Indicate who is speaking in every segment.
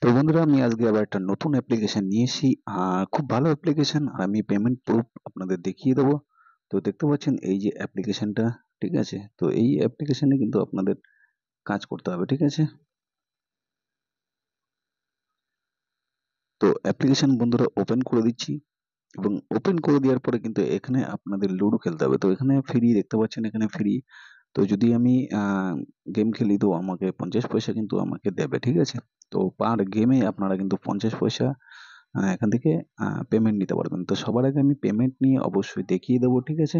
Speaker 1: তো বন্ধুরা, আমি আজকে আবার একটা নতুন অ্যাপ্লিকেশন নিয়ে এসেছি। খুব ভালো অ্যাপ্লিকেশন, আর আমি পেমেন্ট প্রুফ আপনাদের দেখিয়ে দেবো। তো দেখতে পাচ্ছেন এই যে অ্যাপ্লিকেশনটা, ঠিক আছে? তো এই অ্যাপ্লিকেশনে কিন্তু আপনাদের কাজ করতে হবে, ঠিক আছে? তো অ্যাপ্লিকেশন বন্ধুরা ওপেন করে দিচ্ছি, এবং ওপেন করে দেওয়ার পরে কিন্তু এখানে আপনাদের লুডো খেলতে হবে। তো এখানে ফ্রি দেখতে পাচ্ছেন, এখানে ফ্রি। তো যদি আমি গেম খেলি তো আমাকে 50 পয়সা কিন্তু আমাকে দেবে, ঠিক আছে? তো পার গেমে আপনারা কিন্তু 50 পয়সা এখান থেকে পেমেন্ট নিতে পারবেন। তো সবার আগে আমি পেমেন্ট নিয়ে অবশ্যই দেখিয়ে দেবো, ঠিক আছে?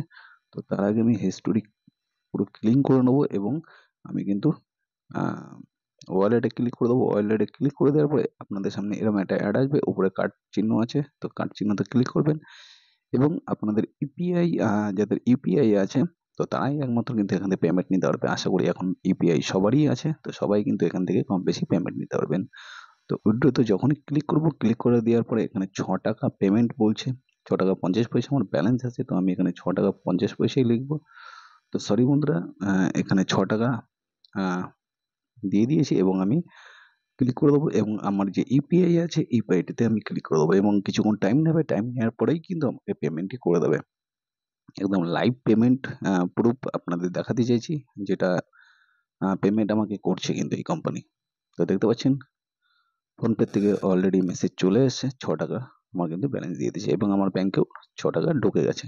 Speaker 1: তো তার আগে আমি হিস্টোরি পুরো ক্লিন করে নেবো, এবং আমি কিন্তু ওয়ালেটে ক্লিক করে দেবো। ওয়ালেটে ক্লিক করে দেওয়ার পরে আপনাদের সামনে এরকম একটা অ্যাড আসবে, উপরে কার্ড চিহ্ন আছে, তো কার্ড চিহ্নতে ক্লিক করবেন, এবং আপনাদের ইউপিআই, যাদের ইউপিআই আছে তো তারাই একমাত্র কিন্তু এখান থেকে পেমেন্ট নিতে পারবে। আশা করি এখন ইউপিআই সবারই আছে, তো সবাই কিন্তু এখান থেকে কম বেশি পেমেন্ট নিতে পারবেন। তো উইথড্রোতে যখনই ক্লিক করব, ক্লিক করে দেওয়ার পরে এখানে 6 টাকা পেমেন্ট বলছে, 6 টাকা 50 পয়সা আমার ব্যালেন্স আছে, তো আমি এখানে 6 টাকা 50 পয়সাই লিখবো। তো সরি বন্ধুরা, এখানে 6 টাকা দিয়ে দিয়েছি, এবং আমি ক্লিক করে দেবো, এবং আমার যে ইউপিআই আছে ইউপিআইটিতে আমি ক্লিক করে দেবো, এবং কিছুক্ষণ টাইম নেবে। টাইম নেওয়ার পরেই কিন্তু আমাকে পেমেন্টটি করে দেবে। একদম লাইভ পেমেন্ট প্রুফ আপনাদের দেখাতে চাইছি, যেটা পেমেন্ট আমাকে করছে কিন্তু এই কোম্পানি। তো দেখতে পাচ্ছেন ফোনপে থেকে অলরেডি মেসেজ চলে এসেছে, 6 টাকা আমার কিন্তু ব্যালেন্স দিয়ে দিয়েছে, এবং আমার ব্যাংকেও 6 টাকা ঢুকে গেছে।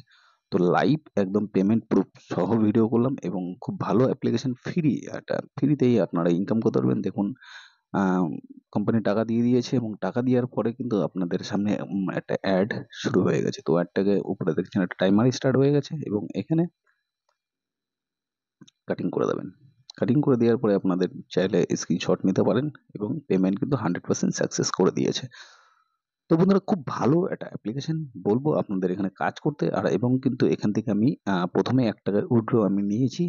Speaker 1: তো লাইভ একদম পেমেন্ট প্রুফ সহ ভিডিও করলাম, এবং খুব ভালো অ্যাপ্লিকেশন, ফ্রি, একটা ফ্রিতেই আপনারা ইনকাম করতে পারবেন। দেখুন, কোম্পানি টাকা দিয়ে দিয়েছে, এবং টাকা দেওয়ার পরে কিন্তু আপনাদের সামনে একটা অ্যাড শুরু হয়ে গেছে। তো অ্যাডটাকে উপরে দেখছেন একটা টাইমার স্টার্ট হয়ে গেছে, এবং এখানে কাটিং করে দেবেন। কাটিং করে দেওয়ার পরে আপনাদের চাইলে স্ক্রিনশট নিতে পারেন, এবং পেমেন্ট কিন্তু 100% সাকসেস করে দিয়েছে। তো বন্ধুরা, খুব ভালো একটা অ্যাপ্লিকেশন, বলবো আপনাদের এখানে কাজ করতে। আর এবং কিন্তু এখান থেকে আমি প্রথমে 1 টাকা উইথড্র আমি নিয়েছি,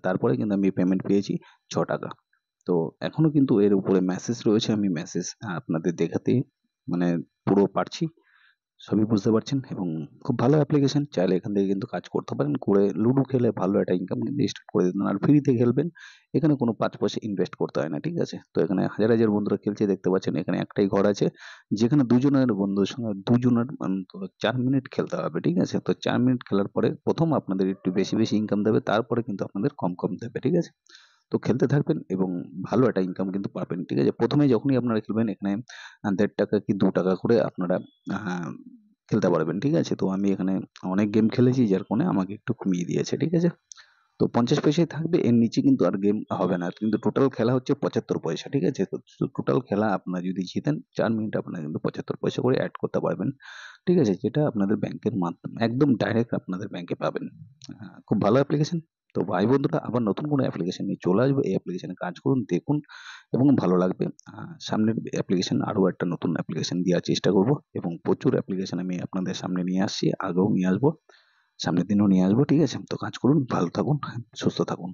Speaker 1: তারপরে কিন্তু আমি পেমেন্ট পেয়েছি 6 টাকা। তো এখনো কিন্তু এর উপরে মেসেজ রয়েছে, আমি মেসেজ আপনাদের দেখাতে মানে পুরো পারছি, সবই বুঝতে পারছেন। এবং খুব ভালো অ্যাপ্লিকেশন, চাইলে এখান থেকে কিন্তু কাজ করতে পারেন, করে লুডো খেলে ভালো একটা ইনকাম কিন্তু স্টার্ট করে দিতে পারেন। আর ফ্রিতে খেলবেন, এখানে কোনো 5 পয়সা ইনভেস্ট করতে হয় না, ঠিক আছে? তো এখানে হাজার হাজার বন্ধুরা খেলছে, দেখতে পাচ্ছেন এখানে একটাই ঘর আছে, যেখানে দুজনের বন্ধুর সঙ্গে দুজনের 4 মিনিট খেলতে হবে, ঠিক আছে? তো 4 মিনিট খেলার পরে প্রথম আপনাদের একটু বেশি বেশি ইনকাম দেবে, তারপরে কিন্তু আপনাদের কম কম দেবে, ঠিক আছে? তো খেলতে থাকবেন, এবং ভালো একটা ইনকাম কিন্তু পাবেন, ঠিক আছে? প্রথমে যখনই আপনারা খেলবেন, এখানে 1.5 টাকা কি 2 টাকা করে আপনারা আহ, খেলতে পারবেন, ঠিক আছে? তো আমি এখানে অনেক গেম খেলেছি, যার কারণে আমাকে একটু কমিয়ে দিয়েছে, ঠিক আছে? তো 50 পয়সায় থাকবে, এর নিচে কিন্তু আর গেম হবে না। কিন্তু টোটাল খেলা হচ্ছে 75 পয়সা, ঠিক আছে? তো টোটাল খেলা আপনারা যদি জিতেন 4 মিনিট, আপনারা কিন্তু 75 পয়সা করে অ্যাড করতে পারবেন, ঠিক আছে? যেটা আপনাদের ব্যাংকের মাধ্যমে একদম ডাইরেক্ট আপনাদের ব্যাংকে পাবেন। খুব ভালো অ্যাপ্লিকেশন। তো ভাই বন্ধুরা, আবার নতুন কোনো অ্যাপ্লিকেশন নিয়ে চলে আসবে, এই অ্যাপ্লিকেশনে কাজ করুন, দেখুন, এবং ভালো লাগবে। সামনের অ্যাপ্লিকেশন আরো একটা নতুন অ্যাপ্লিকেশন দেওয়ার চেষ্টা করব, এবং প্রচুর অ্যাপ্লিকেশন আমি আপনাদের সামনে নিয়ে আসছি, আগেও নিয়ে আসবো, সামনের দিনও নিয়ে আসবো, ঠিক আছে? তো কাজ করুন, ভালো থাকুন, সুস্থ থাকুন।